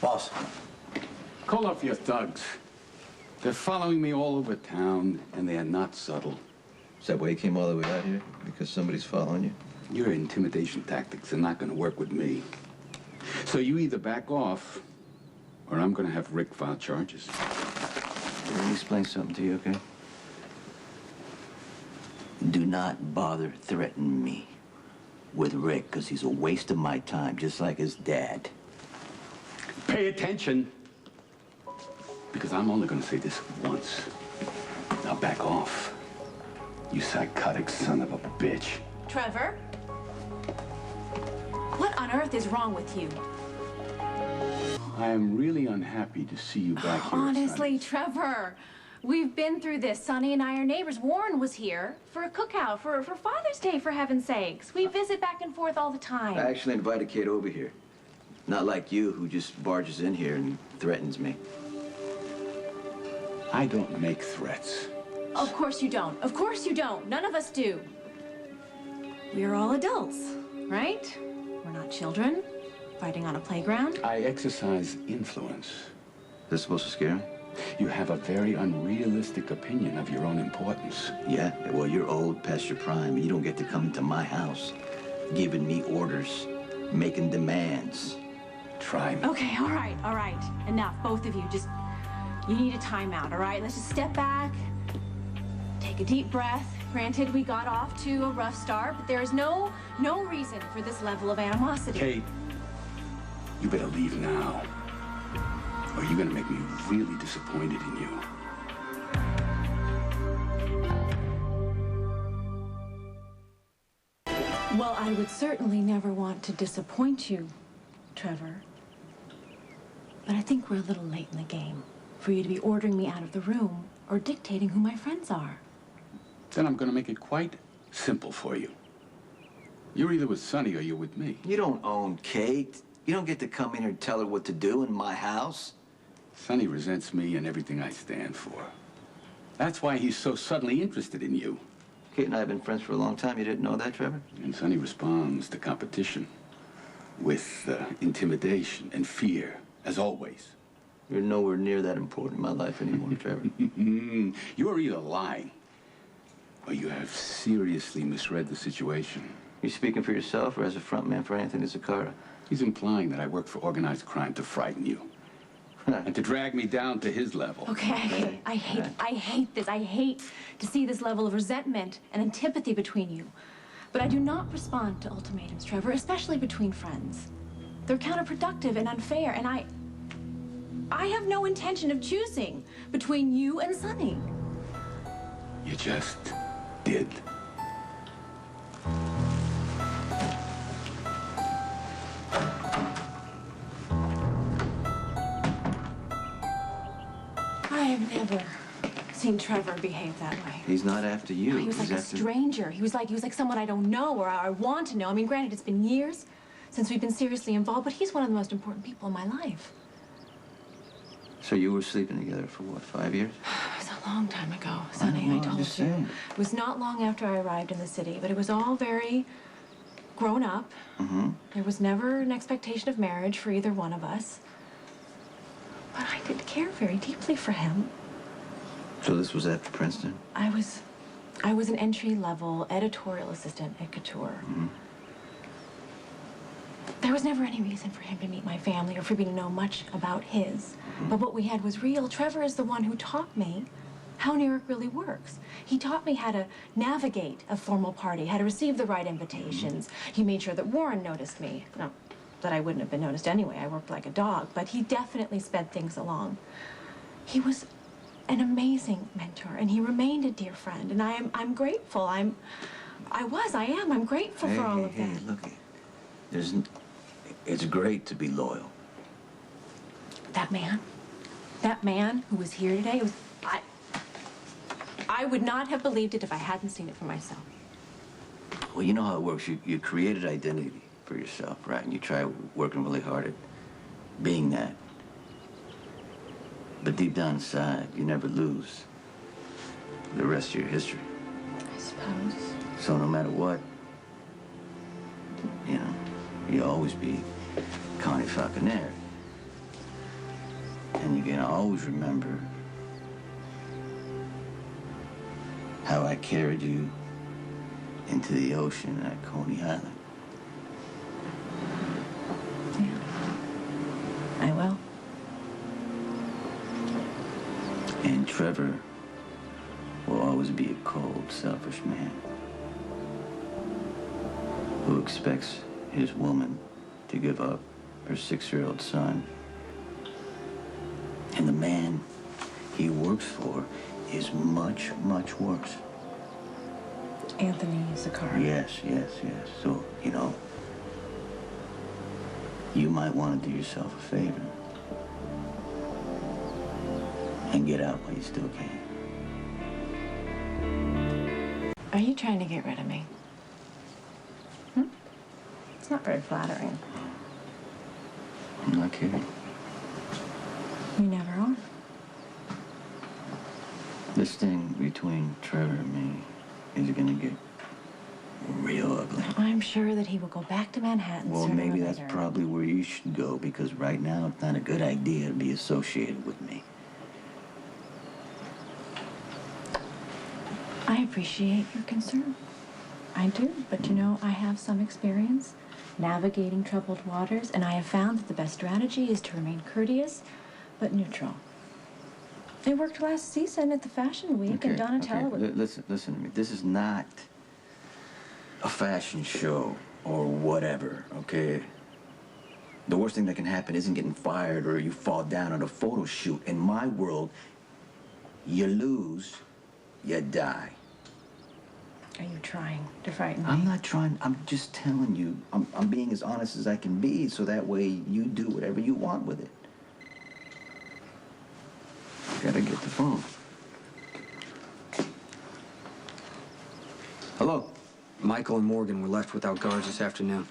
Boss. Call off your thugs. They're following me all over town, and they are not subtle. Is that why you came all the way out here? Because somebody's following you? Your intimidation tactics are not going to work with me. So you either back off, or I'm going to have Rick file charges. Let me explain something to you, okay? Do not bother threatening me with Rick, because he's a waste of my time, just like his dad. Pay attention, because I'm only going to say this once. Now back off, you psychotic son of a bitch. Trevor? What on earth is wrong with you? I am really unhappy to see you back here, Honestly, Sonny. Trevor, we've been through this. Sonny and I are neighbors. Warren was here for a cookout for Father's Day, for heaven's sakes. We visit back and forth all the time. I actually invited Kate over here. Not like you, who just barges in here and threatens me. I don't make threats. Of course you don't. Of course you don't. None of us do. We are all adults, right? We're not children fighting on a playground. I exercise influence. Is this supposed to scare me? You have a very unrealistic opinion of your own importance. Yeah, well, you're old, past your prime, and you don't get to come into my house giving me orders, making demands. Try me. Okay, all right. Enough, both of you. You need a timeout, all right? Let's just step back, take a deep breath. Granted, we got off to a rough start, but there is no reason for this level of animosity. Kate, you better leave now, or you're gonna make me really disappointed in you. Well, I would certainly never want to disappoint you, Trevor. But I think we're a little late in the game for you to be ordering me out of the room or dictating who my friends are. Then I'm gonna make it quite simple for you. You're either with Sonny or you're with me. You don't own Kate. You don't get to come in here and tell her what to do in my house. Sonny resents me and everything I stand for. That's why he's so suddenly interested in you. Kate and I have been friends for a long time. You didn't know that, Trevor? And Sonny responds to competition with intimidation and fear, as always. You're nowhere near that important in my life anymore, Trevor. You're either lying or you have seriously misread the situation. You speaking for yourself or as a front man for Anthony Zaccara? He's implying that I work for organized crime to frighten you. And to drag me down to his level. Okay, I hate this. I hate to see this level of resentment and antipathy between you. But I do not respond to ultimatums, Trevor, especially between friends. They're counterproductive and unfair, and I have no intention of choosing between you and Sonny. You just did. I have never seen Trevor behave that way. He's not after you. He was like a stranger. He was like someone I don't know or I want to know. I mean, granted, it's been years since we've been seriously involved, but he's one of the most important people in my life. So you were sleeping together for what, 5 years? It was a long time ago, Sonny, I told you. It was not long after I arrived in the city, but it was all very grown up. There was never an expectation of marriage for either one of us. But I did care very deeply for him. So this was after Princeton? I was an entry-level editorial assistant at Couture. There was never any reason for him to meet my family or for me to know much about his. But what we had was real. Trevor is the one who taught me how New York really works. He taught me how to navigate a formal party, how to receive the right invitations. He made sure that Warren noticed me. No, that I wouldn't have been noticed anyway. I worked like a dog, but he definitely sped things along. He was an amazing mentor, and he remained a dear friend, and I'm grateful. I'm grateful for all of that. Hey, look, it's great to be loyal. That man who was here today, I would not have believed it if I hadn't seen it for myself. Well, you know how it works. You created identity for yourself, right? And you try working really hard at being that. But deep down inside, you never lose the rest of your history. I suppose. So no matter what, you know, you'll always be Connie Falconer. And you can always remember how I carried you into the ocean at Coney Island. Yeah. I will. And Trevor will always be a cold, selfish man who expects his woman to give up her 6-year-old son. And the man he works for is much, much worse. Anthony is a car. Yes. So, you might want to do yourself a favor and get out while you still can. Are you trying to get rid of me? It's not very flattering. I'm not kidding. You never are. This thing between Trevor and me is gonna get real ugly. I'm sure that he will go back to Manhattan. Well, sooner or maybe that's later. probably where you should go, because right now it's not a good idea to be associated with me. I appreciate your concern. I do, but I have some experience navigating troubled waters, and I have found that the best strategy is to remain courteous but neutral. It worked last season at the Fashion Week, and Donatella was... Listen to me. This is not a fashion show or whatever, okay? The worst thing that can happen isn't getting fired or you fall down at a photo shoot. In my world, you lose, you die. Are you trying to frighten me? I'm not trying. I'm just telling you. I'm being as honest as I can be, so that way you do whatever you want with it. Gotta get the phone. Hello. Michael and Morgan were left without guards this afternoon.